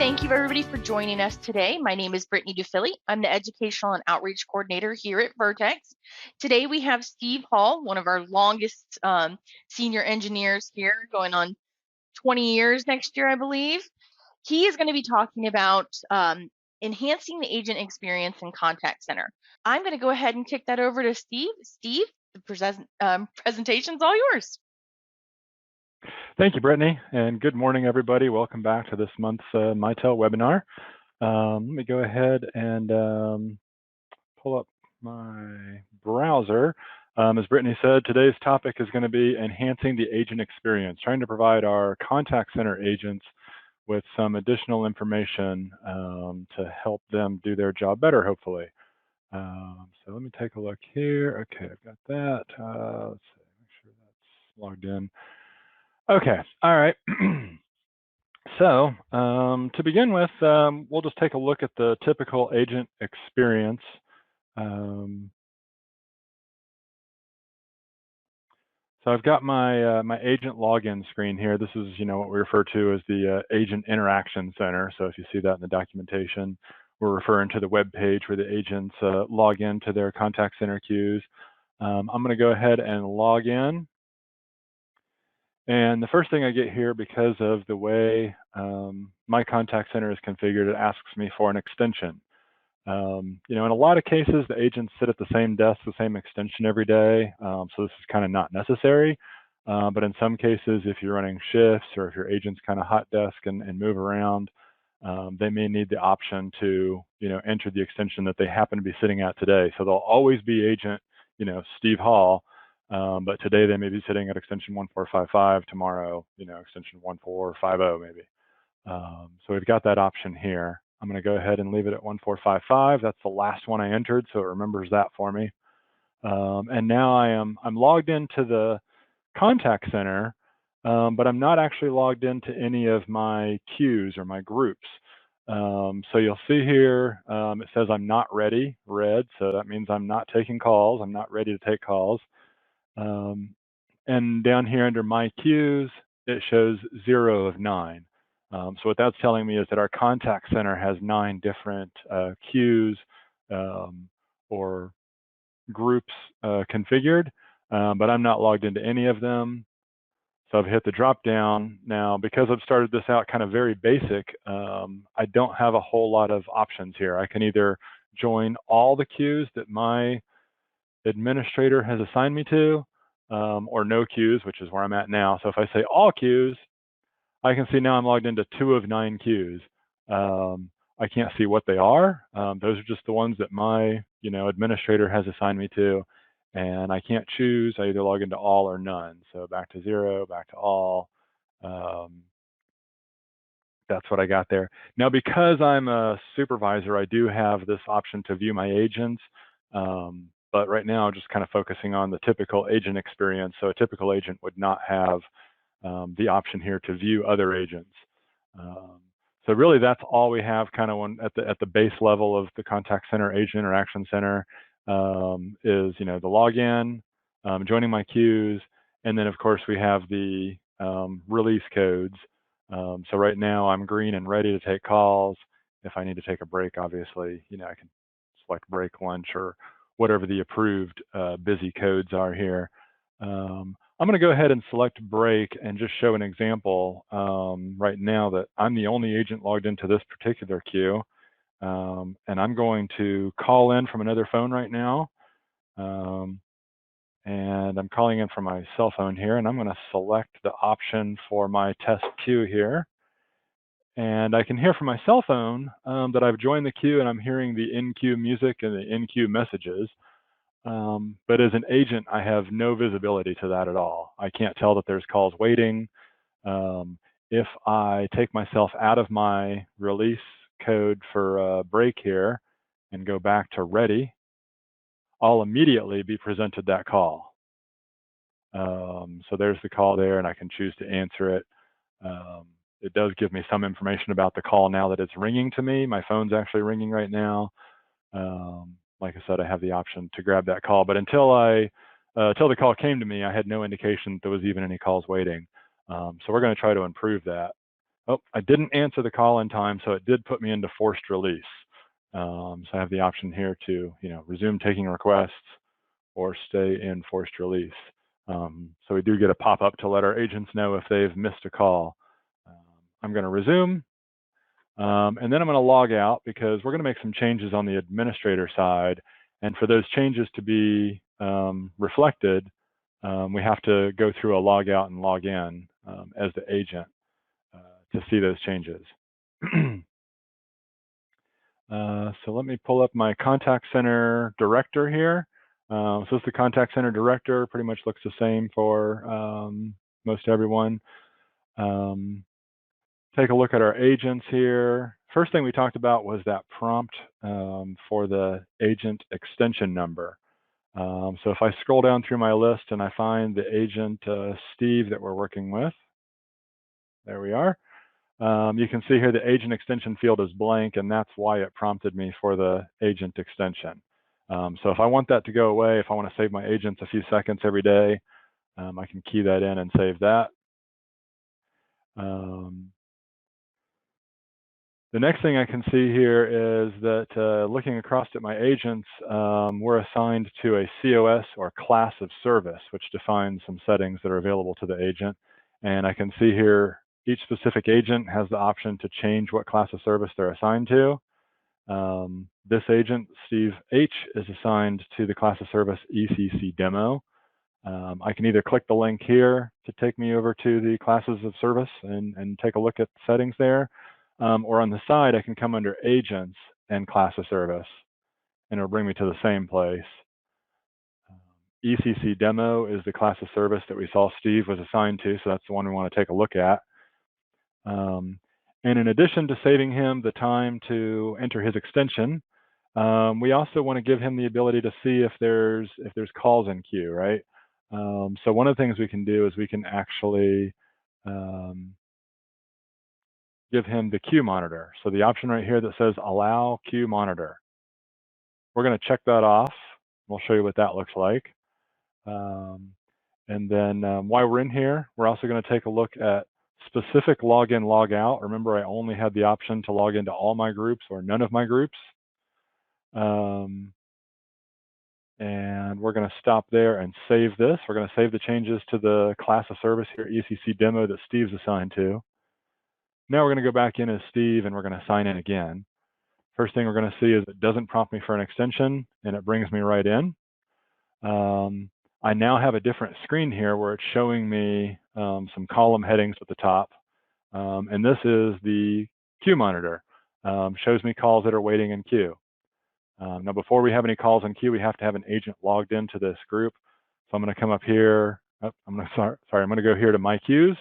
Thank you everybody for joining us today. My name is Brittany DeFilly. I'm the Educational and Outreach Coordinator here at Verteks. Today we have Steve Hall, one of our longest senior engineers here, going on 20 years next year, I believe. He is going to be talking about enhancing the agent experience in Contact Center. I'm going to go ahead and kick that over to Steve. Steve, the presentation's all yours. Thank you, Brittany, and good morning, everybody. Welcome back to this month's Mitel webinar. Let me go ahead and pull up my browser. As Brittany said, today's topic is going to be enhancing the agent experience, trying to provide our contact center agents with some additional information to help them do their job better, hopefully. So let me take a look here. Okay, I've got that. Let's see, make sure that's logged in. Okay, all right. So to begin with, we'll just take a look at the typical agent experience. So I've got my my agent login screen here. This is, what we refer to as the Agent Interaction Center. So if you see that in the documentation, we're referring to the web page where the agents log into their contact center queues. I'm going to go ahead and log in. And the first thing I get here, because of the way my contact center is configured, it asks me for an extension. In a lot of cases, the agents sit at the same desk, the same extension every day. So this is kind of not necessary. But in some cases, if you're running shifts or if your agent's kind of hot desk and move around, they may need the option to, enter the extension that they happen to be sitting at today. So they'll always be agent, Steve Hall. But today they may be sitting at extension 1455, tomorrow, extension 1450 maybe. So we've got that option here. I'm going to go ahead and leave it at 1455. That's the last one I entered, so it remembers that for me. And now I'm logged into the contact center, but I'm not actually logged into any of my queues or my groups. So you'll see here, it says I'm not ready, red, so that means I'm not taking calls. I'm not ready to take calls. And down here under my queues, it shows 0 of 9. So what that's telling me is that our contact center has 9 different queues or groups configured, but I'm not logged into any of them. So I've hit the drop down. Now, because I've started this out kind of very basic, I don't have a whole lot of options here. I can either join all the queues that my administrator has assigned me to, or no queues, which is where I'm at now. So if I say all queues, I can see now I'm logged into 2 of 9 queues. I can't see what they are. Those are just the ones that my administrator has assigned me to, and I can't choose. I either log into all or none. So back to 0, back to all. That's what I got there. Now, because I'm a supervisor, I do have this option to view my agents. But right now, I'm just kind of focusing on the typical agent experience. So a typical agent would not have the option here to view other agents. So really, that's all we have kind of at the base level of the contact center agent interaction center is the login, joining my queues, and then of course we have the release codes. So right now I'm green and ready to take calls. If I need to take a break, obviously, I can select break, lunch, or whatever the approved busy codes are here. I'm going to go ahead and select break and just show an example right now that I'm the only agent logged into this particular queue. And I'm going to call in from another phone right now. And I'm calling in from my cell phone here, and I'm going to select the option for my test queue here. And I can hear from my cell phone that I've joined the queue, and I'm hearing the in-queue music and the in-queue messages. But as an agent, I have no visibility to that at all. I can't tell that there's calls waiting. If I take myself out of my release code for break here and go back to ready, I'll immediately be presented that call. So there's the call there, and I can choose to answer it. It does give me some information about the call now that it's ringing to me. My phone's actually ringing right now. Like I said, I have the option to grab that call, but until the call came to me, I had no indication that there was even any calls waiting. So we're going to try to improve that. Oh, I didn't answer the call in time, so it did put me into forced release. So I have the option here to, resume taking requests or stay in forced release. So we do get a pop-up to let our agents know if they've missed a call. I'm going to resume, and then I'm going to log out because we're going to make some changes on the administrator side. And for those changes to be reflected, we have to go through a log out and log in as the agent to see those changes. So let me pull up my contact center director here. So this is the contact center director, pretty much looks the same for most everyone. Take a look at our agents here. First thing we talked about was that prompt for the agent extension number. So if I scroll down through my list and I find the agent Steve that we're working with, there we are. You can see here the agent extension field is blank, and that's why it prompted me for the agent extension. So if I want that to go away, if I want to save my agents a few seconds every day, I can key that in and save that. The next thing I can see here is that looking across at my agents, we're assigned to a COS or class of service, which defines some settings that are available to the agent. And I can see here each specific agent has the option to change what class of service they're assigned to. This agent, Steve H, is assigned to the class of service ECC demo. I can either click the link here to take me over to the classes of service and take a look at the settings there, or on the side, I can come under agents and class of service, and it'll bring me to the same place. ECC demo is the class of service that we saw Steve was assigned to, so that's the one we want to take a look at. And in addition to saving him the time to enter his extension, we also want to give him the ability to see if there's calls in queue, right? So one of the things we can do is we can actually give him the queue monitor. So the option right here that says allow queue monitor. We're going to check that off. We'll show you what that looks like. And then while we're in here, we're also going to take a look at specific login, log out. Remember, I only had the option to log into all my groups or none of my groups. And we're going to stop there and save this. We're going to save the changes to the class of service here, ECC demo, that Steve's assigned to. Now we're going to go back in as Steve and we're going to sign in again. First thing we're going to see is it doesn't prompt me for an extension and it brings me right in. I now have a different screen here where it's showing me some column headings at the top. And this is the queue monitor. Shows me calls that are waiting in queue. Now, before we have any calls in queue, we have to have an agent logged into this group. So I'm going to come up here. Oh, I'm going to go here to my queues.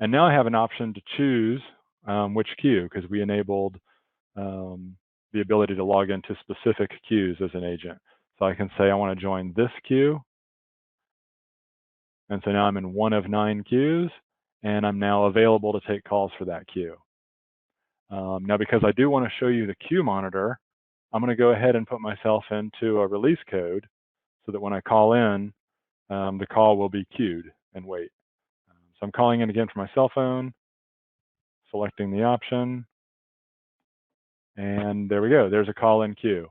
And now I have an option to choose which queue, because we enabled the ability to log into specific queues as an agent. So I can say I want to join this queue. And so now I'm in one of 9 queues, and I'm now available to take calls for that queue. Now, because I do want to show you the queue monitor, I'm going to go ahead and put myself into a release code so that when I call in, the call will be queued and wait. So I'm calling in again from my cell phone, selecting the option, and there we go. There's a call in queue.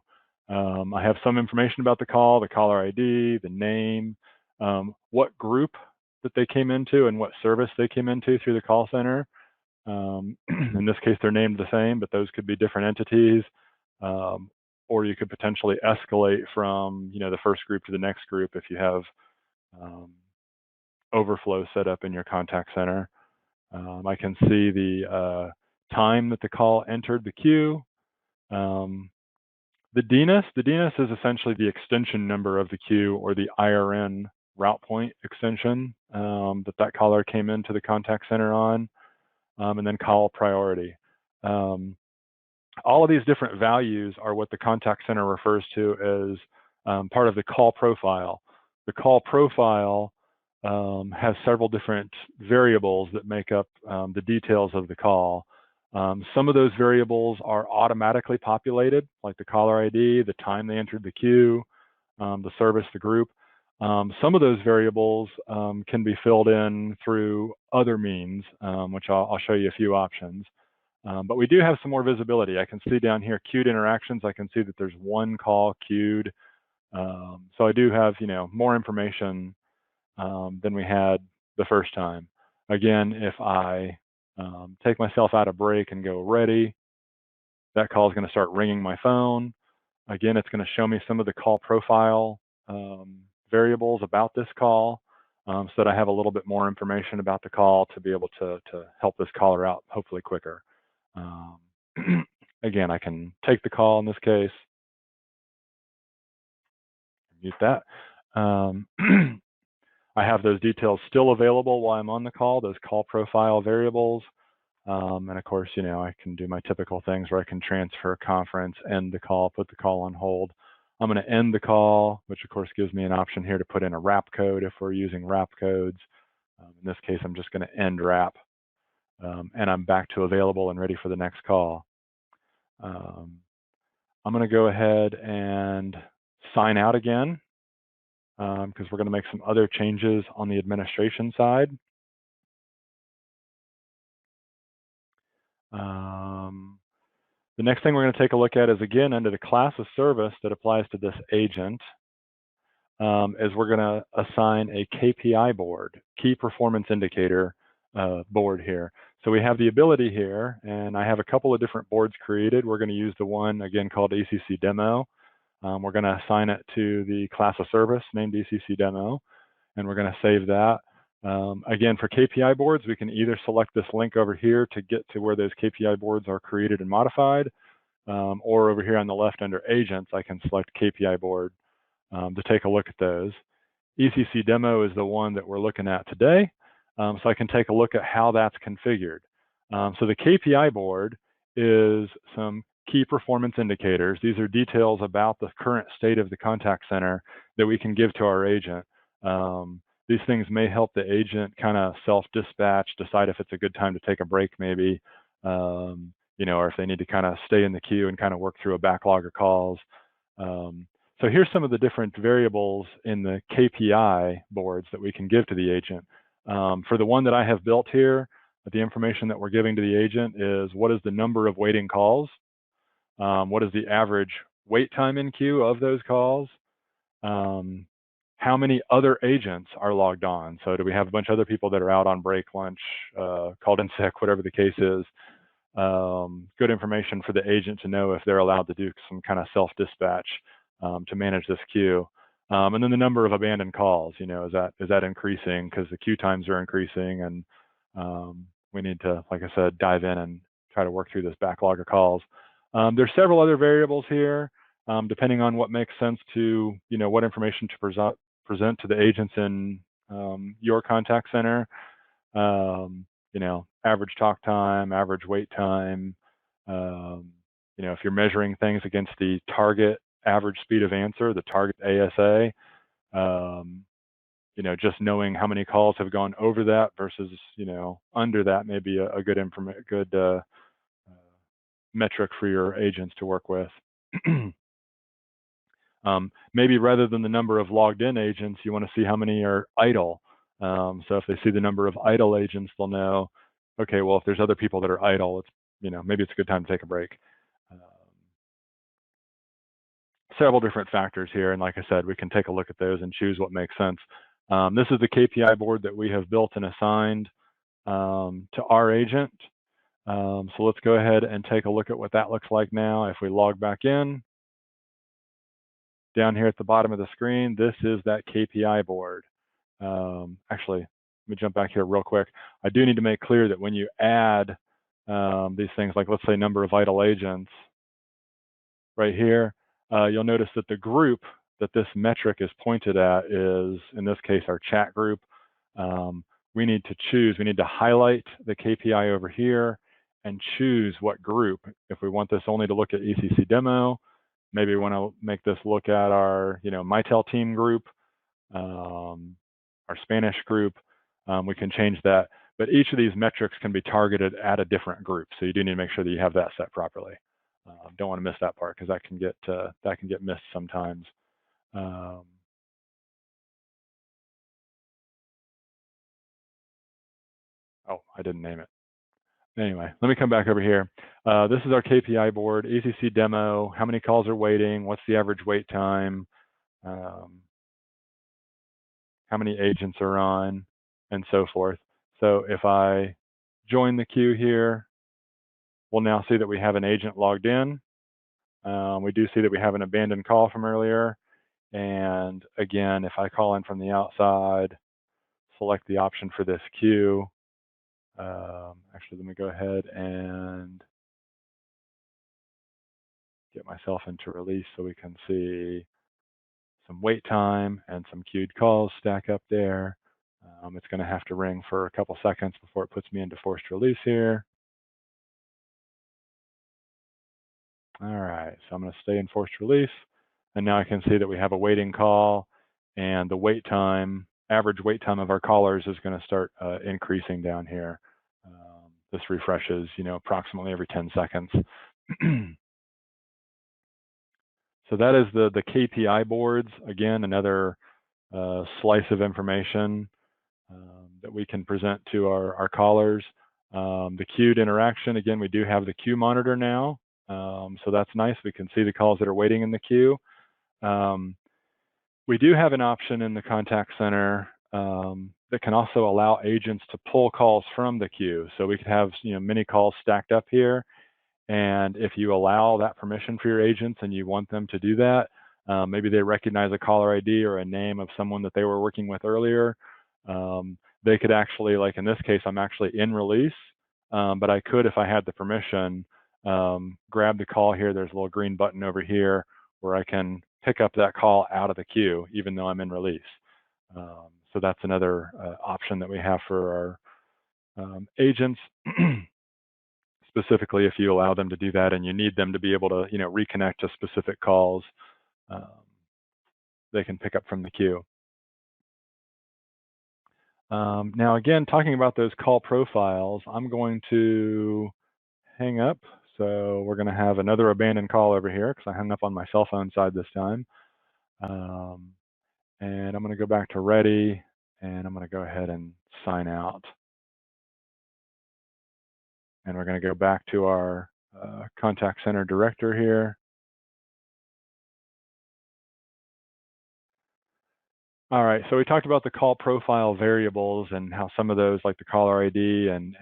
I have some information about the call, the caller ID, the name, what group that they came into and what service they came into through the call center. In this case, they're named the same, but those could be different entities. Or you could potentially escalate from the first group to the next group if you have overflow set up in your contact center. I can see the time that the call entered the queue. The DNS is essentially the extension number of the queue, or the IRN route point extension that caller came into the contact center on, and then call priority. All of these different values are what the contact center refers to as part of the call profile. The call profile has several different variables that make up the details of the call. Some of those variables are automatically populated, like the caller ID, the time they entered the queue, the service, the group. Some of those variables can be filled in through other means, which I'll show you a few options. But we do have some more visibility. I can see down here queued interactions. I can see that there's one call queued. So I do have, more information than we had the first time. Again, if I take myself out of break and go ready, that call is going to start ringing my phone. Again, it's going to show me some of the call profile variables about this call, so that I have a little bit more information about the call to be able to help this caller out hopefully quicker. Again, I can take the call in this case, mute that. I have those details still available while I'm on the call, those call profile variables. And of course, I can do my typical things where I can transfer a conference, end the call, put the call on hold. I'm going to end the call, which of course gives me an option here to put in a wrap code if we're using wrap codes. In this case, I'm just going to end wrap, and I'm back to available and ready for the next call. I'm going to go ahead and sign out again, because we're going to make some other changes on the administration side. The next thing we're going to take a look at is, again, under the class of service that applies to this agent, is we're going to assign a KPI board, key performance indicator board here. So we have the ability here, and I have a couple of different boards created. We're going to use the one, again, called ECC demo. We're going to assign it to the class of service named ECC demo, and we're going to save that. Again, for KPI boards, we can either select this link over here to get to where those KPI boards are created and modified, or over here on the left under agents, I can select KPI board to take a look at those. ECC demo is the one that we're looking at today, so I can take a look at how that's configured. So the KPI board is some key performance indicators. These are details about the current state of the contact center that we can give to our agent. These things may help the agent kind of self-dispatch, decide if it's a good time to take a break maybe, or if they need to kind of stay in the queue and kind of work through a backlog of calls. So here's some of the different variables in the KPI boards that we can give to the agent. For the one that I have built here, the information that we're giving to the agent is what is the number of waiting calls, what is the average wait time in queue of those calls, how many other agents are logged on. So do we have a bunch of other people that are out on break, lunch, called in sick, whatever the case is. Good information for the agent to know if they're allowed to do some kind of self-dispatch to manage this queue. And then the number of abandoned calls, is that increasing because the queue times are increasing, and we need to, like I said, dive in and try to work through this backlog of calls. There's several other variables here, depending on what makes sense to, what information to present to the agents in your contact center. Average talk time, average wait time. If you're measuring things against the target average speed of answer, the target ASA, just knowing how many calls have gone over that versus, under that may be a good metric for your agents to work with. Maybe rather than the number of logged in agents, you want to see how many are idle. So if they see the number of idle agents, they'll know, okay, well, if there's other people that are idle, it's, maybe it's a good time to take a break. Several different factors here, and like I said, we can take a look at those and choose what makes sense. This is the KPI board that we have built and assigned to our agent. So let's go ahead and take a look at what that looks like now. If we log back in, down here at the bottom of the screen, this is that KPI board. Actually, let me jump back here real quick. I do need to make clear that when you add these things, like let's say number of idle agents, right here, you'll notice that the group that this metric is pointed at is, in this case, our chat group. We need to highlight the KPI over here and choose what group. If we want this only to look at ECC demo, maybe we want to make this look at our, Mitel team group, our Spanish group. We can change that, but each of these metrics can be targeted at a different group. So you do need to make sure that you have that set properly. Don't want to miss that part because that can get missed sometimes. oh, I didn't name it. Anyway, let me come back over here. This is our KPI board, ECC demo, how many calls are waiting, what's the average wait time, how many agents are on, and so forth. So if I join the queue here, we'll now see that we have an agent logged in. We do see that we have an abandoned call from earlier. And again, if I call in from the outside, select the option for this queue. Actually, let me go ahead and get myself into release so we can see some wait time and some queued calls stack up there. It's going to have to ring for a couple seconds before it puts me into forced release here. All right, so I'm going to stay in forced release. And now I can see that we have a waiting call, and the wait time, average wait time of our callers is going to start increasing down here. This refreshes, approximately every 10 seconds. So that is the KPI boards. Again, another slice of information that we can present to our callers. The queued interaction, again, we do have the queue monitor now. So that's nice. We can see the calls that are waiting in the queue. We do have an option in the contact center that can also allow agents to pull calls from the queue. So we could have many calls stacked up here. And if you allow that permission for your agents and you want them to do that, maybe they recognize a caller ID or a name of someone that they were working with earlier, they could actually, like in this case, I'm actually in release, but I could, if I had the permission, grab the call here. There's a little green button over here where I can pick up that call out of the queue, even though I'm in release. So that's another option that we have for our agents. Specifically, if you allow them to do that and you need them to be able to, reconnect to specific calls, they can pick up from the queue. Now, again, talking about those call profiles, I'm going to hang up. So we're going to have another abandoned call over here because I hung up on my cell phone side this time. And I'm going to go back to ready, and I'm going to go ahead and sign out. And we're going to go back to our contact center director here. All right, so we talked about the call profile variables and how some of those, like the caller ID and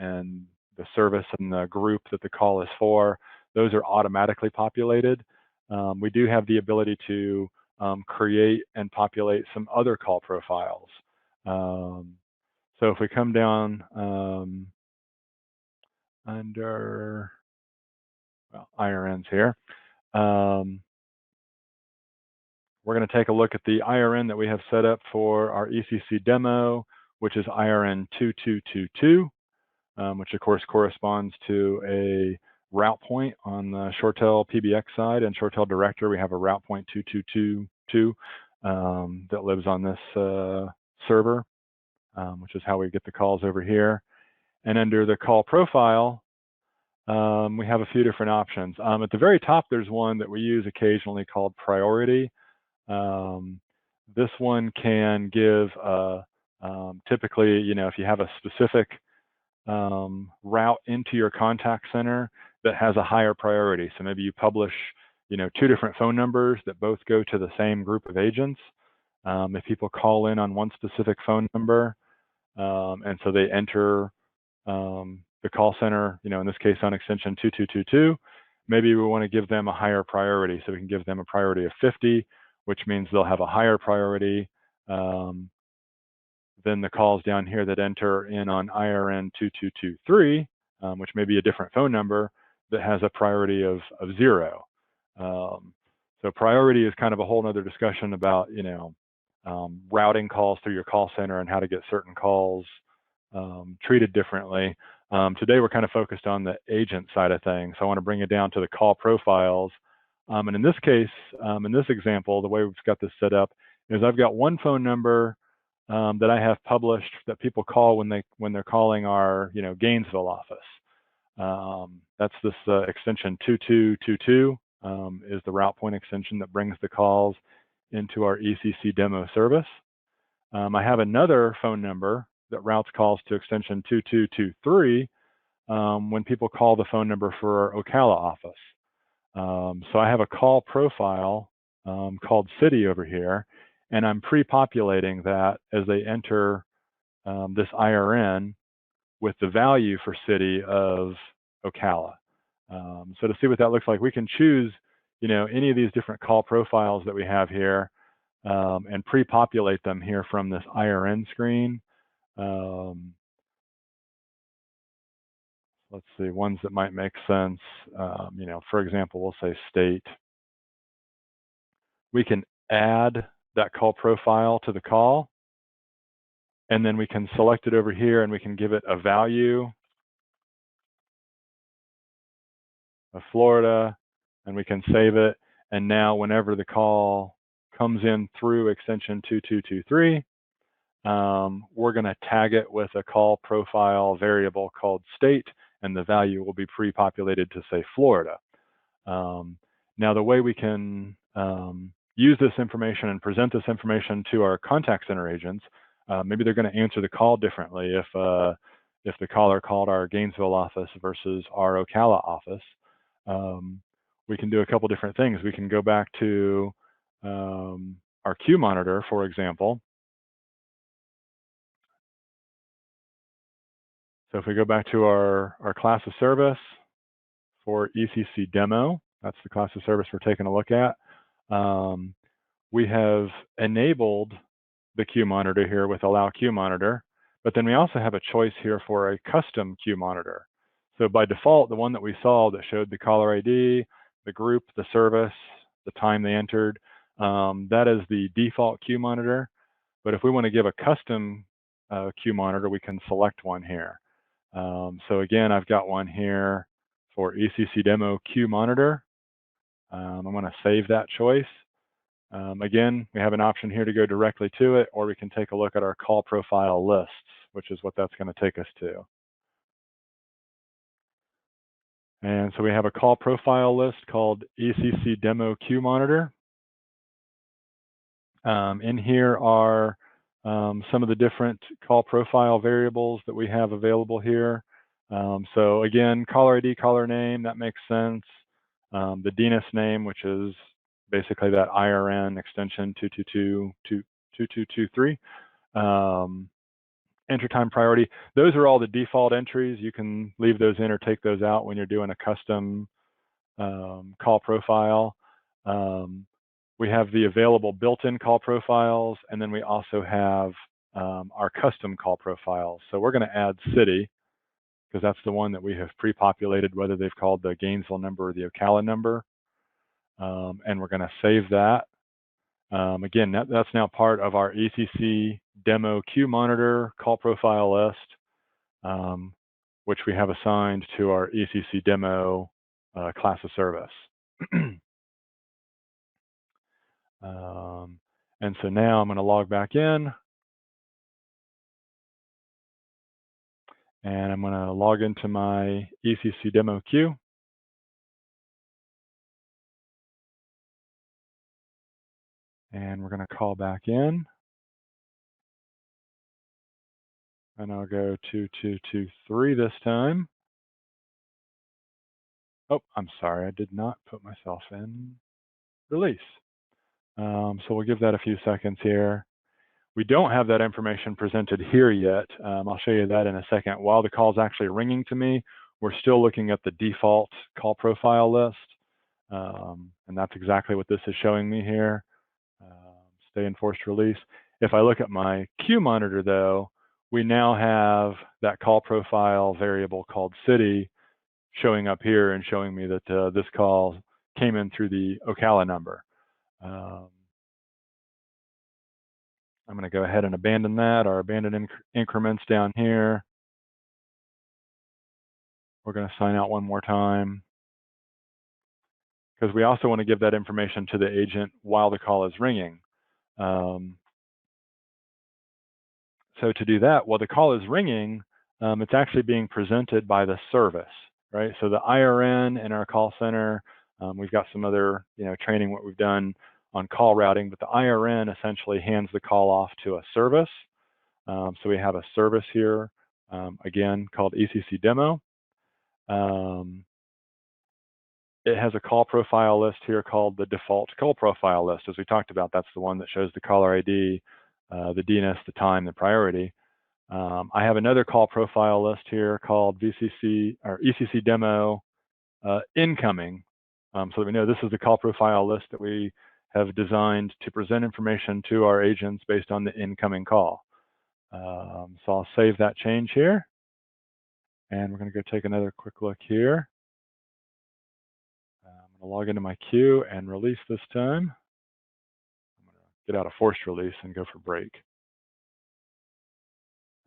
the service and the group that the call is for, those are automatically populated. We do have the ability to create and populate some other call profiles. So if we come down under, well, IRNs here, we're going to take a look at the IRN that we have set up for our ECC demo, which is IRN 2222, which of course corresponds to a route point on the ShoreTel PBX side. And ShoreTel Director, we have a route point 2222 that lives on this server, which is how we get the calls over here. And under the call profile, we have a few different options. At the very top, there's one that we use occasionally called priority. This one can give typically, if you have a specific route into your contact center that has a higher priority. So maybe you publish, 2 different phone numbers that both go to the same group of agents. If people call in on one specific phone number, and so they enter the call center, in this case on extension 2222, maybe we want to give them a higher priority. So we can give them a priority of 50, which means they'll have a higher priority than the calls down here that enter in on IRN 2223, which may be a different phone number that has a priority of 0. So priority is kind of a whole other discussion about, routing calls through your call center and how to get certain calls treated differently. Today, we're kind of focused on the agent side of things. So I want to bring it down to the call profiles. And in this case, in this example, the way we've got this set up is I've got one phone number that I have published that people call when they're calling our Gainesville office. That's this extension 2222 is the route point extension that brings the calls into our ECC demo service. I have another phone number that routes calls to extension 2223 when people call the phone number for our Ocala office. So I have a call profile called city over here, and I'm pre-populating that as they enter this IRN with the value for city of Ocala. So to see what that looks like, we can choose, any of these different call profiles that we have here and pre-populate them here from this IRN screen. Let's see, ones that might make sense. For example, we'll say state. We can add that call profile to the call, and then we can select it over here and we can give it a value of Florida, and we can save it. And now whenever the call comes in through extension 2223, we're going to tag it with a call profile variable called state, and the value will be pre-populated to say Florida. Now the way we can use this information and present this information to our contact center agents, maybe they're going to answer the call differently if the caller called our Gainesville office versus our Ocala office. We can do a couple different things. We can go back to our queue monitor, for example. So if we go back to our class of service for ECC demo, that's the class of service we're taking a look at. We have enabled the queue monitor here with allow queue monitor, but then we also have a choice here for a custom queue monitor. So by default, the one that we saw that showed the caller ID, the group, the service, the time they entered, that is the default queue monitor. But if we want to give a custom queue monitor, we can select one here. So again, I've got one here for ECC demo queue monitor. I'm going to save that choice. Again, we have an option here to go directly to it, or we can take a look at our call profile lists, which is what that's going to take us to. And so we have a call profile list called ECC demo queue monitor. In here are some of the different call profile variables that we have available here. So again, caller ID, caller name, that makes sense. The DNS name, which is basically that IRN extension 2223. Enter time priority. Those are all the default entries. You can leave those in or take those out when you're doing a custom call profile. We have the available built-in call profiles, and then we also have our custom call profiles. So we're going to add city, because that's the one that we have pre-populated, whether they've called the Gainesville number or the Ocala number. And we're going to save that. Again, that's now part of our ECC demo queue monitor call profile list, which we have assigned to our ECC demo class of service. And so now I'm going to log back in, and I'm going to log into my ECC demo queue. And we're going to call back in. And I'll go 2223 this time. Oh, I'm sorry, I did not put myself in release. So we'll give that a few seconds here. We don't have that information presented here yet. I'll show you that in a second. While the call is actually ringing to me, we're still looking at the default call profile list. And that's exactly what this is showing me here. Stay in forced release. If I look at my queue monitor though, we now have that call profile variable called city showing up here and showing me that this call came in through the Ocala number. I'm going to go ahead and abandon that, or abandon increments down here. We're going to sign out one more time, because we also want to give that information to the agent while the call is ringing. So to do that, while the call is ringing, it's actually being presented by the service, right? So the IRN in our call center, we've got some other, training what we've done on call routing, but the IRN essentially hands the call off to a service. So we have a service here, again, called ECC Demo. It has a call profile list here called the default call profile list. As we talked about, that's the one that shows the caller ID, the DNS, the time, the priority. I have another call profile list here called VCC or ECC Demo incoming, so that we know this is the call profile list that we have designed to present information to our agents based on the incoming call. So I'll save that change here, and we're going to go take another quick look here. I'm going to log into my queue and release this time. I'm going to get out of forced release and go for break.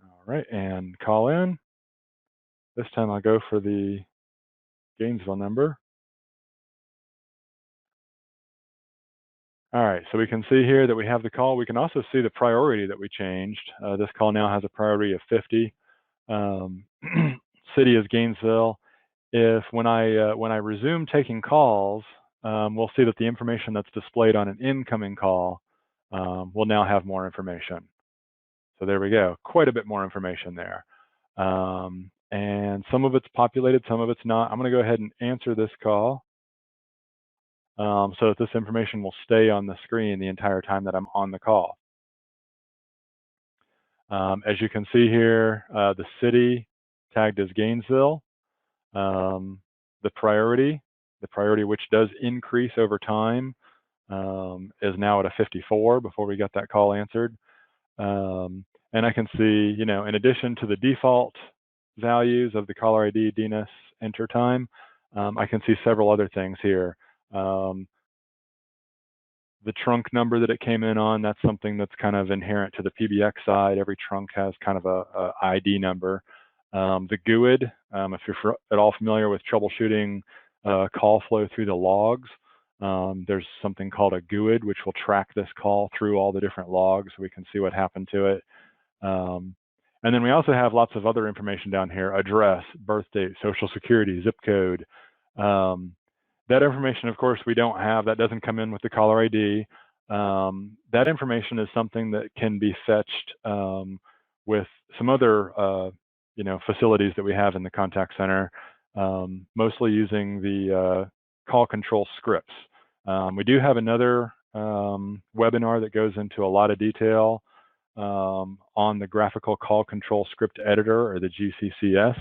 All right, and call in. This time I'll go for the Gainesville number. All right, so we can see here that we have the call. We can also see the priority that we changed. This call now has a priority of 50. City is Gainesville. If when I resume taking calls, we'll see that the information that's displayed on an incoming call will now have more information. So there we go, quite a bit more information there. And some of it's populated, some of it's not. I'm going to go ahead and answer this call so that this information will stay on the screen the entire time that I'm on the call. As you can see here, the city tagged as Gainesville. The priority which does increase over time, is now at a 54 before we got that call answered. And I can see, in addition to the default values of the caller ID, DNS, enter time, I can see several other things here. The trunk number that it came in on, that's something that's kind of inherent to the PBX side. Every trunk has kind of a ID number. The GUID, if you're at all familiar with troubleshooting call flow through the logs, there's something called a GUID, which will track this call through all the different logs so we can see what happened to it. And then we also have lots of other information down here: address, birth date, social security, zip code. That information, of course, we don't have. That doesn't come in with the caller ID. That information is something that can be fetched with some other facilities that we have in the contact center, mostly using the call control scripts. We do have another webinar that goes into a lot of detail on the graphical call control script editor, or the GCCS.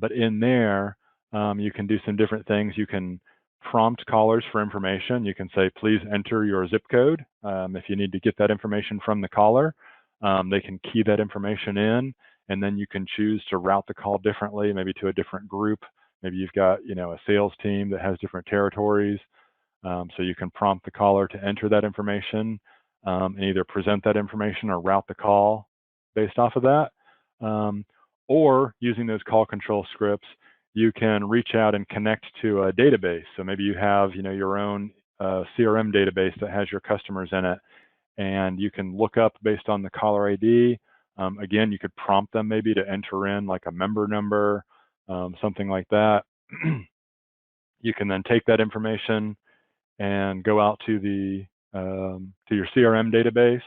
But in there, you can do some different things. You can prompt callers for information. You can say, please enter your zip code. If you need to get that information from the caller, they can key that information in, and then you can choose to route the call differently, maybe to a different group. Maybe you've got a sales team that has different territories. So you can prompt the caller to enter that information and either present that information or route the call based off of that. Or using those call control scripts, you can reach out and connect to a database. So maybe you have your own CRM database that has your customers in it, and you can look up based on the caller ID. Again, you could prompt them maybe to enter in like a member number, something like that. You can then take that information and go out to the to your CRM database,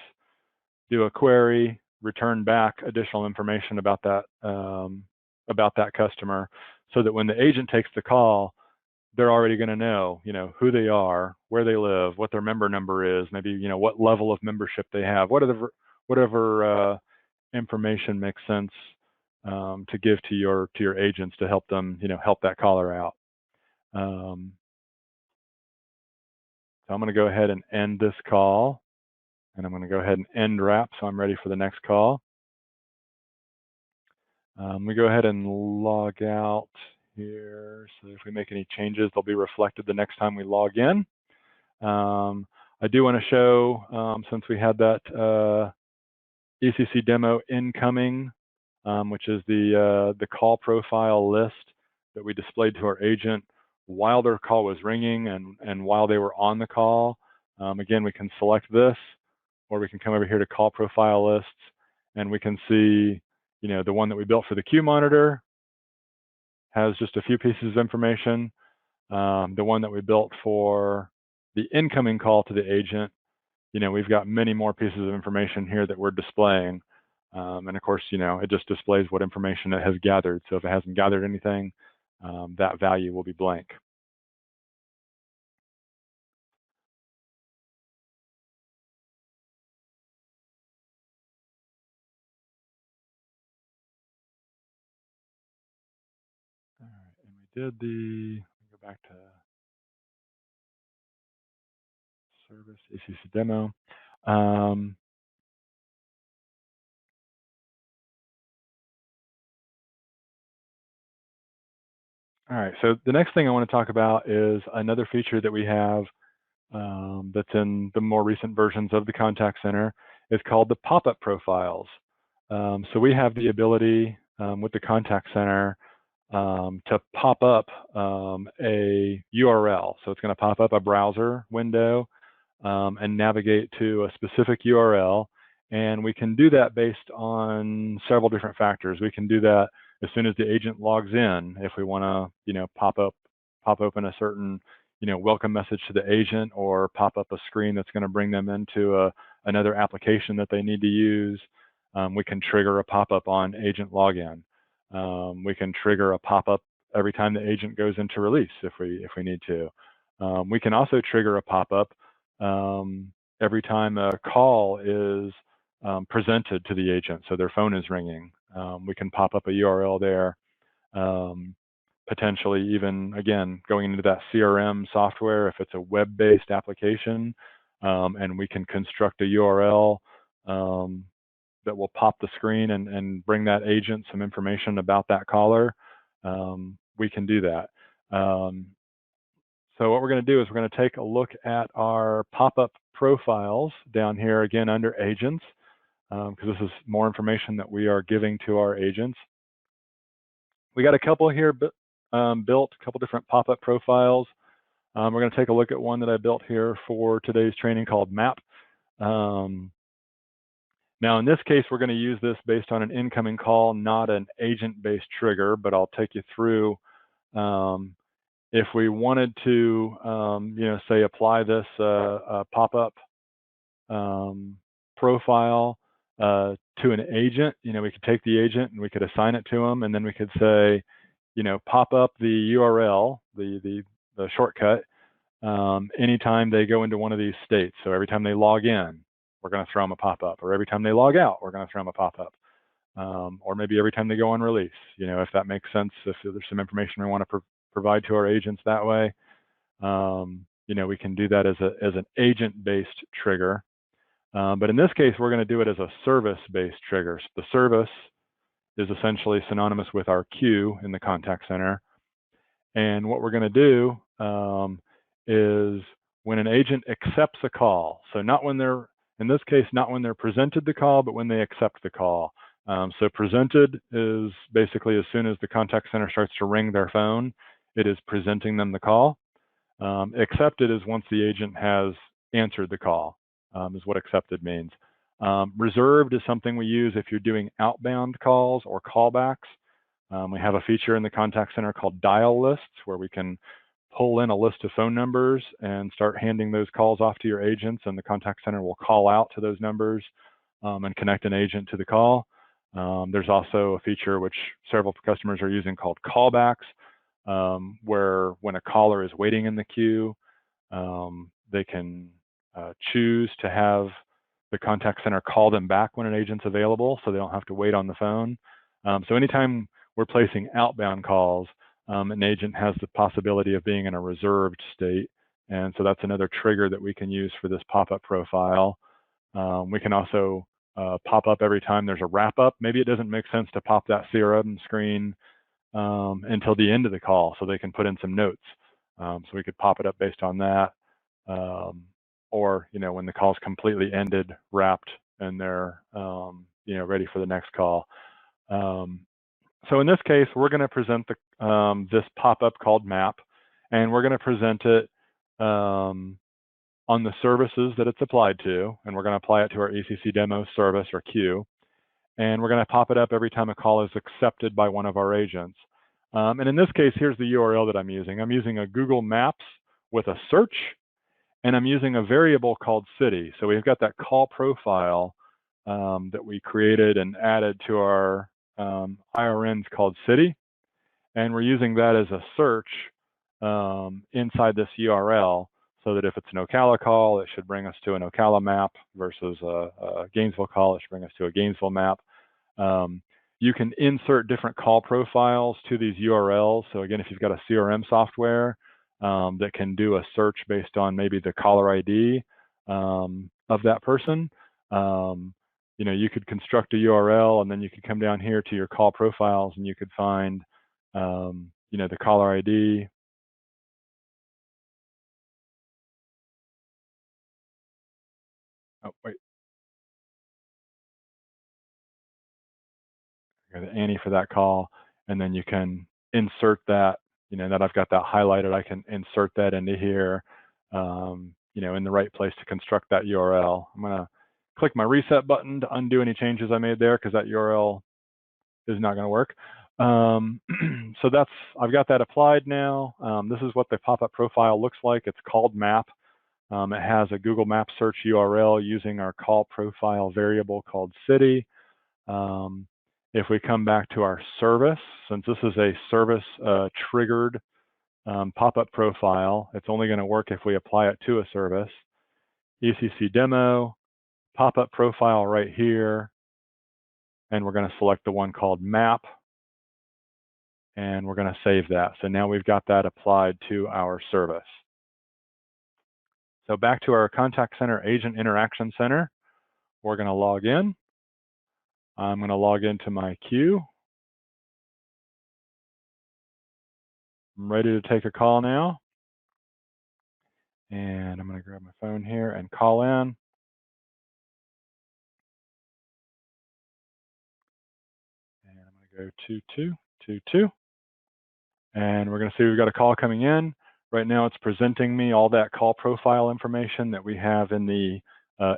do a query, return back additional information about that customer, so that when the agent takes the call, they're already going to know, who they are, where they live, what their member number is, maybe what level of membership they have, whatever information makes sense to give to your agents to help them, help that caller out. So I'm going to go ahead and end this call, and I'm going to go ahead and end wrap, so I'm ready for the next call. We go ahead and log out here, so if we make any changes, they'll be reflected the next time we log in. I do want to show, since we had that ECC demo incoming, which is the call profile list that we displayed to our agent while their call was ringing and while they were on the call. Again, we can select this, or we can come over here to call profile lists, and we can see, the one that we built for the queue monitor has just a few pieces of information. The one that we built for the incoming call to the agent, we've got many more pieces of information here that we're displaying. And of course, it just displays what information it has gathered. So if it hasn't gathered anything, that value will be blank. All right, and we did the, go back to service ECC demo. All right, so the next thing I want to talk about is another feature that we have that's in the more recent versions of the contact center. Is called the pop-up profiles. So we have the ability with the contact center to pop up a URL. So it's going to pop up a browser window and navigate to a specific URL. And we can do that based on several different factors. We can do that as soon as the agent logs in, if we want to, pop open a certain, welcome message to the agent, or pop up a screen that's going to bring them into another application that they need to use. We can trigger a pop-up on agent login. We can trigger a pop-up every time the agent goes into release if we need to. We can also trigger a pop-up every time a call is presented to the agent, so their phone is ringing. We can pop up a URL there, potentially even, again, going into that CRM software if it's a web-based application, and we can construct a URL that will pop the screen and bring that agent some information about that caller. We can do that. So what we're going to do is we're going to take a look at our pop-up profiles down here again under agents, because this is more information that we are giving to our agents. We got a couple here built, a couple different pop-up profiles. We're going to take a look at one that I built here for today's training called MAP. Now in this case, we're going to use this based on an incoming call, not an agent-based trigger, but I'll take you through if we wanted to, say apply this pop-up profile to an agent, we could take the agent and we could assign it to them, and then we could say, pop up the URL, the shortcut, anytime they go into one of these states. So every time they log in, we're going to throw them a pop-up, or every time they log out, we're going to throw them a pop-up, or maybe every time they go on release, if that makes sense, if there's some information we want to provide to our agents that way. We can do that as an agent-based trigger. But in this case, we're going to do it as a service-based trigger. So the service is essentially synonymous with our queue in the contact center. And what we're going to do is when an agent accepts a call, so not when they're, in this case, not when they're presented the call, but when they accept the call. So presented is basically as soon as the contact center starts to ring their phone, it is presenting them the call. Accepted is once the agent has answered the call, is what accepted means. Reserved is something we use if you're doing outbound calls or callbacks. We have a feature in the contact center called dial lists, where we can pull in a list of phone numbers and start handing those calls off to your agents, and the contact center will call out to those numbers and connect an agent to the call. There's also a feature which several customers are using called callbacks, where when a caller is waiting in the queue, they can choose to have the contact center call them back when an agent's available, so they don't have to wait on the phone. So anytime we're placing outbound calls, an agent has the possibility of being in a reserved state, and so that's another trigger that we can use for this pop-up profile. We can also pop up every time there's a wrap-up. Maybe it doesn't make sense to pop that CRM screen until the end of the call, so they can put in some notes. So we could pop it up based on that, or when the call's completely ended, wrapped, and they're ready for the next call. So in this case, we're going to present this pop-up called MAP, and we're going to present it on the services that it's applied to, and we're going to apply it to our ECC demo service or queue. And we're going to pop it up every time a call is accepted by one of our agents. And in this case, here's the URL that I'm using. I'm using a Google Maps with a search, and I'm using a variable called city. So we've got that call profile that we created and added to our IRNs called city. And we're using that as a search inside this URL, so that if it's an Ocala call, it should bring us to an Ocala map versus a Gainesville call, it should bring us to a Gainesville map. You can insert different call profiles to these URLs. So again, if you've got a CRM software that can do a search based on maybe the caller ID of that person, you could construct a URL, and then you could come down here to your call profiles, and you could find the caller ID. Oh, wait. The Annie for that call, and then you can insert that, that I've got that highlighted, I can insert that into here, in the right place to construct that URL. I'm gonna click my reset button to undo any changes I made there, because that URL is not gonna work. So I've got that applied now. This is what the pop-up profile looks like. It's called map. It has a Google Maps search URL using our call profile variable called city. If we come back to our service, since this is a service triggered pop-up profile, it's only going to work if we apply it to a service. ECC demo, pop-up profile right here, and we're going to select the one called map, and we're going to save that. So now we've got that applied to our service. So back to our contact center agent interaction center, we're going to log in. I'm going to log into my queue. I'm ready to take a call now. And I'm going to grab my phone here and call in. And I'm going to go 2222. And we're going to see we've got a call coming in. Right now it's presenting me all that call profile information that we have in the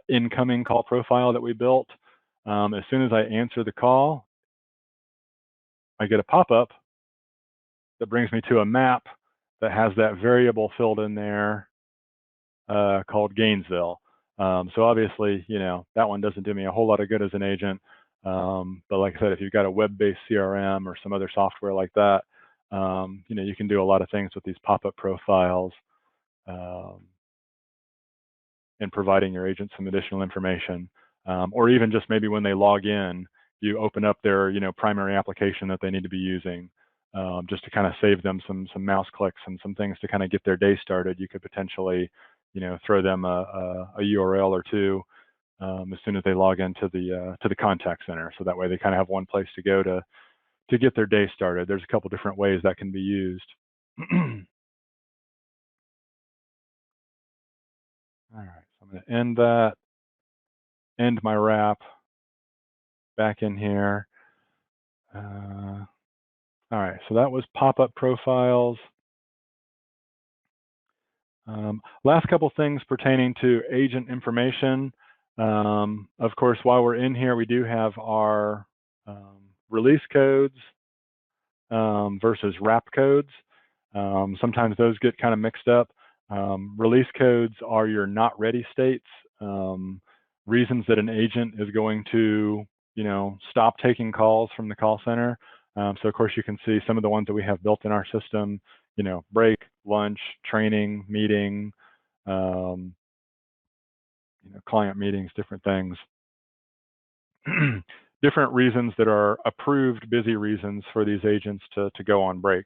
incoming call profile that we built. As soon as I answer the call, I get a pop-up that brings me to a map that has that variable filled in there called Gainesville. So obviously, that one doesn't do me a whole lot of good as an agent. But like I said, if you've got a web-based CRM or some other software like that, you can do a lot of things with these pop-up profiles and providing your agent some additional information. Or even just maybe when they log in, you open up their primary application that they need to be using, just to kind of save them some mouse clicks and some things to kind of get their day started. You could potentially throw them a URL or two as soon as they log into the contact center, so that way they kind of have one place to go to get their day started. There's a couple different ways that can be used. All right, so I'm going to end my wrap back in here. All right, so that was pop-up profiles. Last couple things pertaining to agent information. Of course, while we're in here, we do have our release codes versus wrap codes. Sometimes those get kind of mixed up. Release codes are your not ready states, reasons that an agent is going to stop taking calls from the call center. So of course you can see some of the ones that we have built in our system, break, lunch, training, meeting, client meetings, different things. Different reasons that are approved busy reasons for these agents to go on break.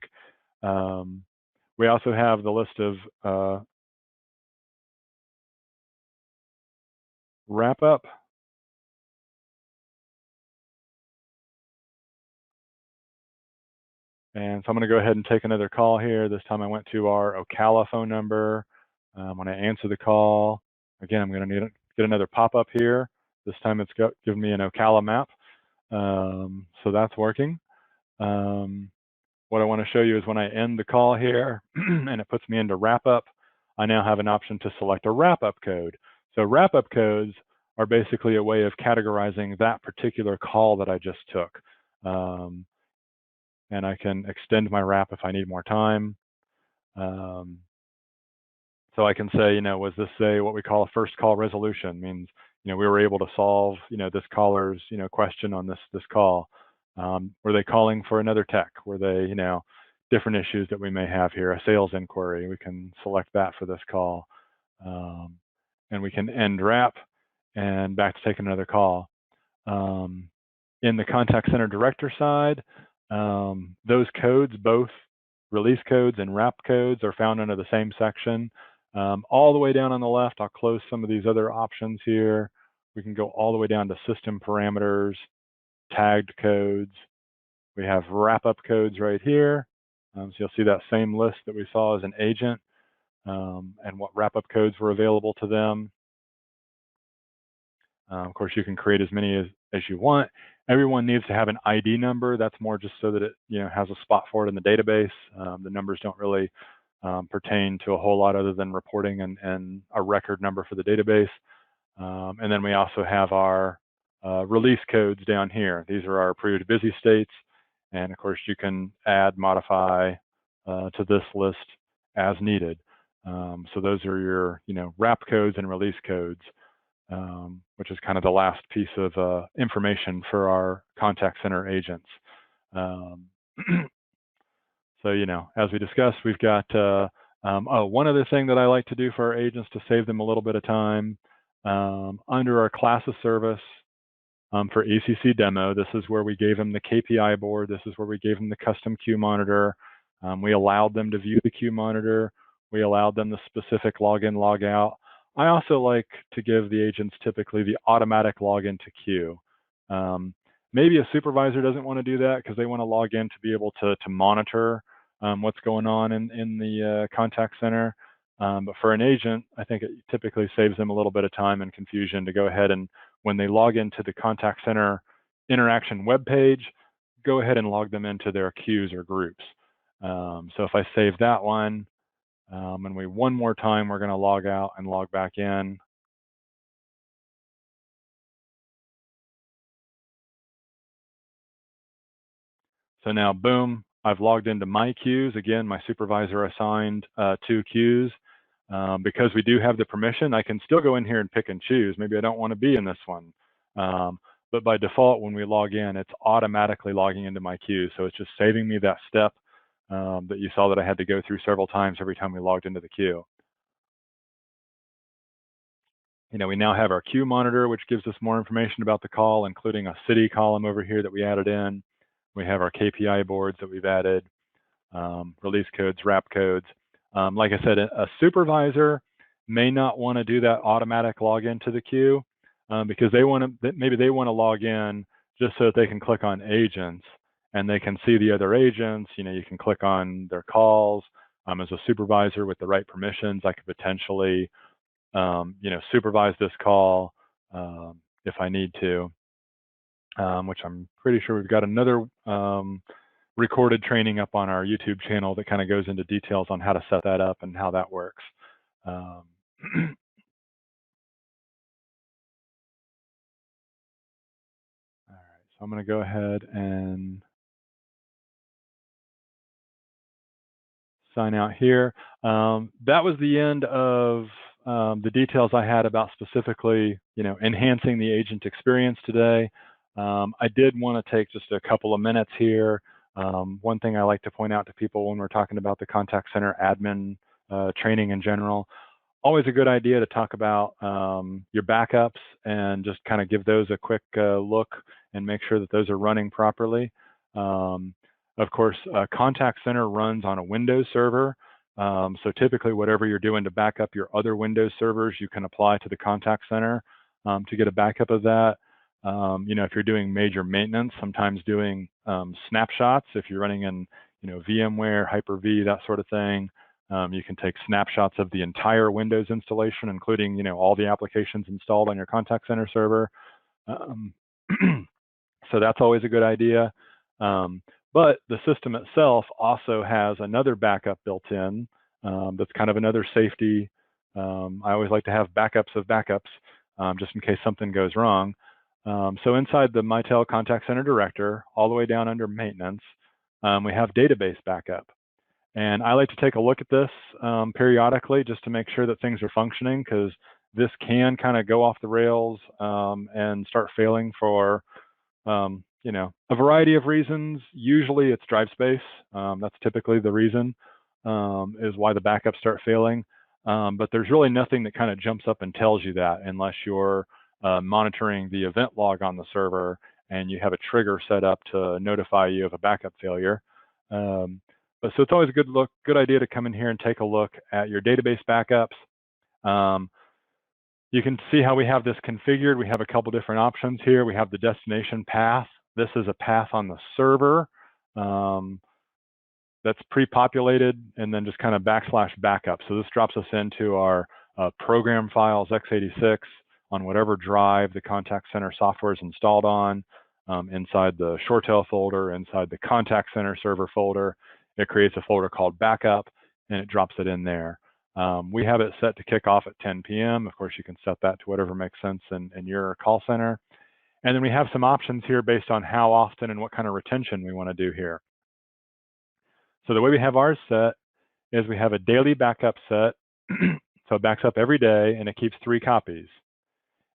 We also have the list of wrap up. And so I'm going to go ahead and take another call here. This time I went to our Ocala phone number. When I answer the call, again, I'm going to get another pop-up here. This time it's giving me an Ocala map. So that's working. What I want to show you is when I end the call here and it puts me into wrap-up, I now have an option to select a wrap-up code. So wrap-up codes are basically a way of categorizing that particular call that I just took. And I can extend my wrap if I need more time. So I can say, was this what we call a first call resolution? Means, we were able to solve, this caller's, question on this call. Were they calling for another tech? Were they, different issues that we may have here, a sales inquiry? We can select that for this call. And we can end wrap and back to taking another call. In the contact center director side, those codes, both release codes and wrap codes, are found under the same section. All the way down on the left, I'll close some of these other options here. We can go all the way down to system parameters, tagged codes. We have wrap-up codes right here. So you'll see that same list that we saw as an agent, and what wrap-up codes were available to them. Of course, you can create as many as you want. Everyone needs to have an ID number. That's more just so that it has a spot for it in the database. The numbers don't really pertain to a whole lot other than reporting and a record number for the database. And then we also have our release codes down here. These are our approved busy states. And of course, you can add, modify to this list as needed. So those are your wrap codes and release codes. Which is kind of the last piece of information for our contact center agents. So, as we discussed, we've got one other thing that I like to do for our agents to save them a little bit of time. Under our class of service for ECC demo, this is where we gave them the KPI board. This is where we gave them the custom queue monitor. We allowed them to view the queue monitor. We allowed them the specific login, logout. I also like to give the agents typically the automatic login to queue. Maybe a supervisor doesn't want to do that because they want to log in to be able to monitor what's going on in the contact center. But for an agent, I think it typically saves them a little bit of time and confusion to go ahead and, when they log into the contact center interaction web page, go ahead and log them into their queues or groups. So if I save that one, and one more time, we're going to log out and log back in. So now, boom, I've logged into my queues. Again, my supervisor assigned 2 queues. Because we do have the permission, I can still go in here and pick and choose. Maybe I don't want to be in this one. But by default, when we log in, it's automatically logging into my queue. So it's just saving me that step that you saw that I had to go through several times every time we logged into the queue. We now have our queue monitor, which gives us more information about the call, including a city column over here that we added in. We have our KPI boards that we've added, release codes, wrap codes. Like I said, a supervisor may not want to do that automatic login to the queue because maybe they want to log in just so that they can click on agents and they can see the other agents. You can click on their calls. As a supervisor with the right permissions, I could potentially supervise this call if I need to, which I'm pretty sure we've got another recorded training up on our YouTube channel that kind of goes into details on how to set that up and how that works. All right, so I'm going to go ahead and sign out here. That was the end of the details I had about specifically, enhancing the agent experience today. I did want to take just a couple of minutes here. One thing I like to point out to people when we're talking about the contact center admin training in general, always a good idea to talk about your backups and just kind of give those a quick look and make sure that those are running properly. Of course, contact center runs on a Windows server. So typically whatever you're doing to back up your other Windows servers, you can apply to the contact center to get a backup of that. If you're doing major maintenance, sometimes doing snapshots, if you're running in, VMware, Hyper-V, that sort of thing, you can take snapshots of the entire Windows installation, including, all the applications installed on your contact center server. So that's always a good idea. But the system itself also has another backup built in. That's kind of another safety. I always like to have backups of backups just in case something goes wrong. So inside the Mitel Contact Center Director, all the way down under Maintenance, we have Database Backup. And I like to take a look at this periodically just to make sure that things are functioning, because this can kind of go off the rails and start failing for you know, a variety of reasons. Usually it's drive space. That's typically the reason is why the backups start failing. But there's really nothing that kind of jumps up and tells you that unless you're monitoring the event log on the server and you have a trigger set up to notify you of a backup failure. But so it's always a good idea to come in here and take a look at your database backups. You can see how we have this configured. We have a couple different options here. We have the destination path. This is a path on the server that's pre-populated and then just kind of /backup. So this drops us into our program files, x86, on whatever drive the contact center software is installed on, inside the ShoreTel folder, inside the contact center server folder. It creates a folder called backup and it drops it in there. We have it set to kick off at 10 p.m. Of course, you can set that to whatever makes sense in your call center. And then we have some options here based on how often and what kind of retention we want to do here. So the way we have ours set is we have a daily backup set. So it backs up every day and it keeps 3 copies.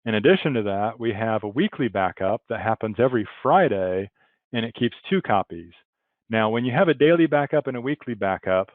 In addition to that, we have a weekly backup that happens every Friday and it keeps 2 copies. Now, when you have a daily backup and a weekly backup,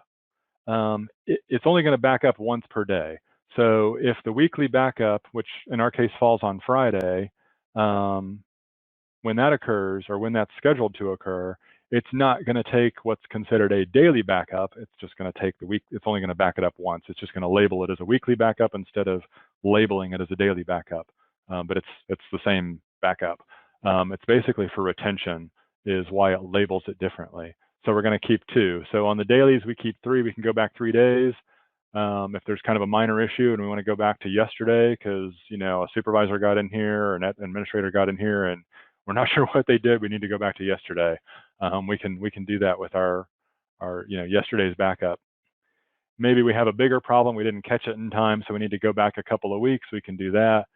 it's only going to back up once per day. So if the weekly backup, which in our case falls on Friday, when that occurs or when that's scheduled to occur, it's not going to take what's considered a daily backup. It's just going to take the week. It's only going to back it up once. It's just going to label it as a weekly backup instead of labeling it as a daily backup. But it's the same backup. It's basically for retention is why it labels it differently. So we're going to keep 2. So on the dailies, we keep 3. We can go back 3 days. If there's kind of a minor issue and we want to go back to yesterday because, you know, a supervisor got in here or an administrator got in here and we're not sure what they did, we need to go back to yesterday. We can do that with our you know, yesterday's backup. Maybe we have a bigger problem, we didn't catch it in time, so we need to go back a couple of weeks, we can do that.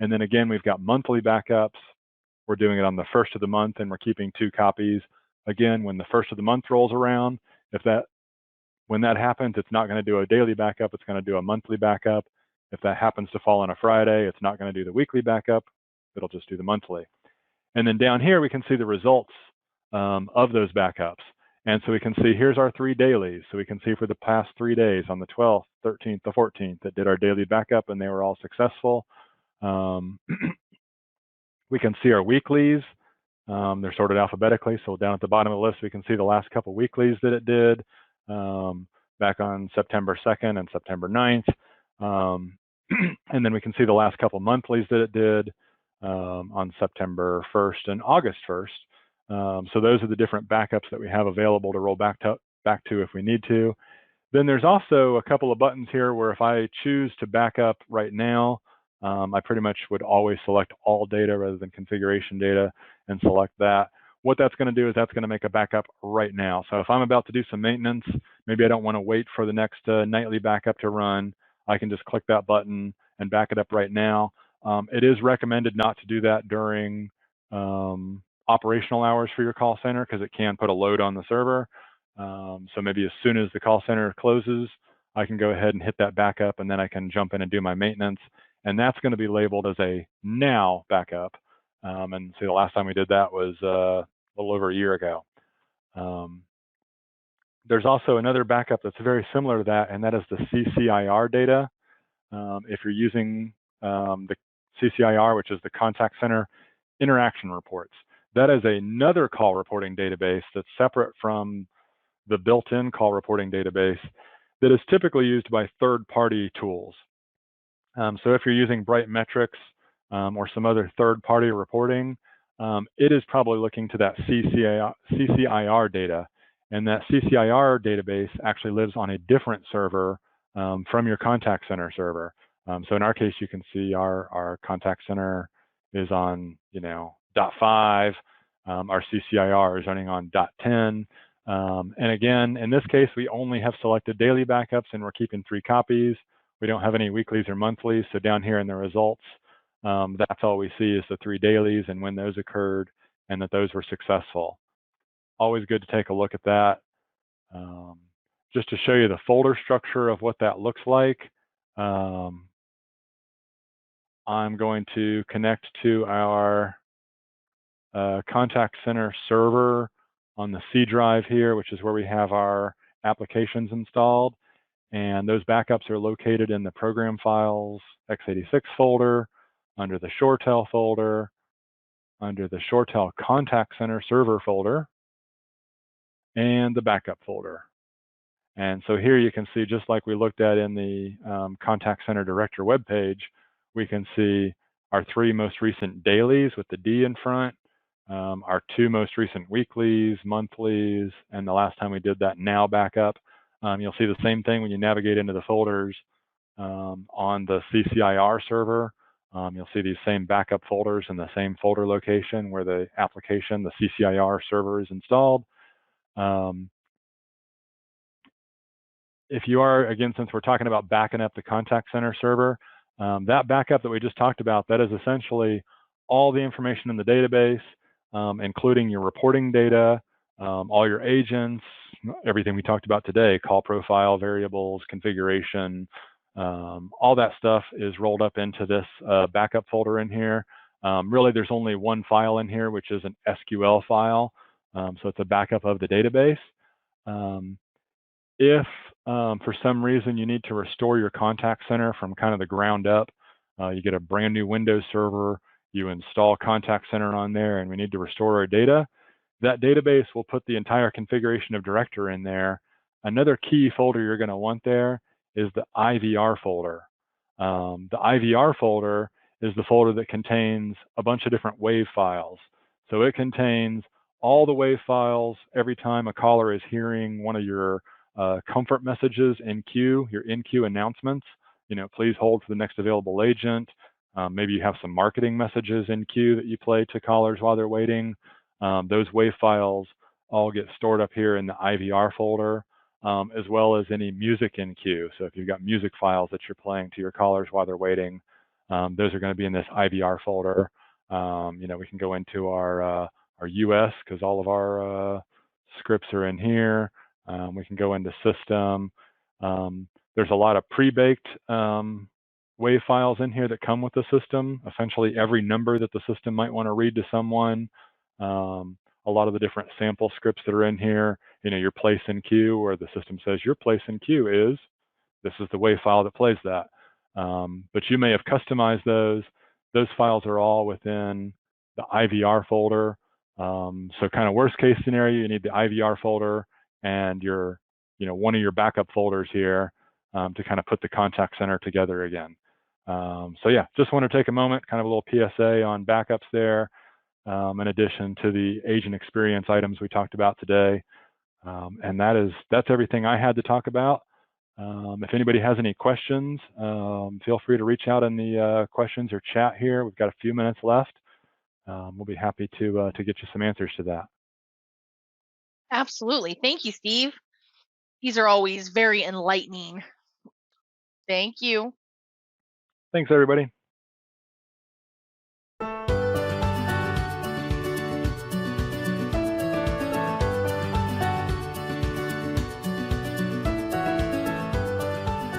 And then again, we've got monthly backups. We're doing it on the 1st of the month and we're keeping 2 copies. Again, when the 1st of the month rolls around, when that happens, it's not going to do a daily backup, it's going to do a monthly backup. If that happens to fall on a Friday, it's not going to do the weekly backup, it'll just do the monthly. And then down here, we can see the results of those backups. And so we can see here's our 3 dailies. So we can see for the past 3 days on the 12th, 13th, the 14th that did our daily backup and they were all successful. We can see our weeklies. They're sorted alphabetically. So down at the bottom of the list, we can see the last couple weeklies that it did back on September 2nd and September 9th. And then we can see the last couple monthlies that it did on September 1st and August 1st. So those are the different backups that we have available to roll back to if we need to. Then there's also a couple of buttons here where if I choose to back up right now, I pretty much would always select all data rather than configuration data and select that. What that's going to do is that's going to make a backup right now. So if I'm about to do some maintenance, maybe I don't want to wait for the next nightly backup to run, I can just click that button and back it up right now. It is recommended not to do that during operational hours for your call center because it can put a load on the server. So maybe as soon as the call center closes, I can go ahead and hit that backup and then I can jump in and do my maintenance. And that's going to be labeled as a now backup. And see, the last time we did that was a little over a year ago. There's also another backup that's very similar to that, and that is the CCIR data. If you're using the CCIR, which is the Contact Center Interaction Reports, that is another call reporting database that's separate from the built-in call reporting database that is typically used by third-party tools. So if you're using Bright Metrics or some other third-party reporting, it is probably looking to that CCIR data. And that CCIR database actually lives on a different server from your contact center server. So in our case, you can see our contact center is on, you know, .5. Our CCIR is running on .10. And again, in this case, we only have selected daily backups and we're keeping 3 copies. We don't have any weeklies or monthlies. So down here in the results, that's all we see is the 3 dailies and when those occurred and that those were successful. Always good to take a look at that. Just to show you the folder structure of what that looks like. I'm going to connect to our contact center server on the C drive here, which is where we have our applications installed. And those backups are located in the program files x86 folder, under the ShoreTel folder, under the ShoreTel Contact Center server folder, and the backup folder. And so here you can see, just like we looked at in the Contact Center Director webpage, we can see our 3 most recent dailies with the D in front, our 2 most recent weeklies, monthlies, and the last time we did that now backup. You'll see the same thing when you navigate into the folders on the CCIR server. You'll see these same backup folders in the same folder location where the application, the CCIR server, is installed. If you are, again, since we're talking about backing up the contact center server, that backup that we just talked about, that is essentially all the information in the database, including your reporting data, all your agents, everything we talked about today, call profile, variables, configuration, all that stuff is rolled up into this backup folder in here. Really, there's only one file in here, which is an SQL file. So it's a backup of the database. If for some reason you need to restore your contact center from kind of the ground up, you get a brand new Windows server, you install contact center on there, and we need to restore our data, that database will put the entire configuration of director in there. Another key folder you're going to want there is the IVR folder. The IVR folder is the folder that contains a bunch of different WAV files. So it contains all the WAV files every time a caller is hearing one of your comfort messages in queue, your in-queue announcements. Please hold for the next available agent. Maybe you have some marketing messages in queue that you play to callers while they're waiting. Those WAV files all get stored up here in the IVR folder, as well as any music in queue. So if you've got music files that you're playing to your callers while they're waiting, those are going to be in this IVR folder. We can go into our US, because all of our scripts are in here. We can go into system. There's a lot of pre-baked WAV files in here that come with the system. Essentially every number that the system might want to read to someone. A lot of the different sample scripts that are in here, your place in queue, where the system says your place in queue is, this is the WAV file that plays that. But you may have customized those. Those files are all within the IVR folder. So kind of worst case scenario, you need the IVR folder and your, one of your backup folders here to kind of put the contact center together again. So yeah, just want to take a moment, kind of a little PSA on backups there, in addition to the agent experience items we talked about today. And that's everything I had to talk about. If anybody has any questions, feel free to reach out in the questions or chat here. We've got a few minutes left. We'll be happy to get you some answers to that. Absolutely. Thank you, Steve. These are always very enlightening. Thank you. Thanks, everybody.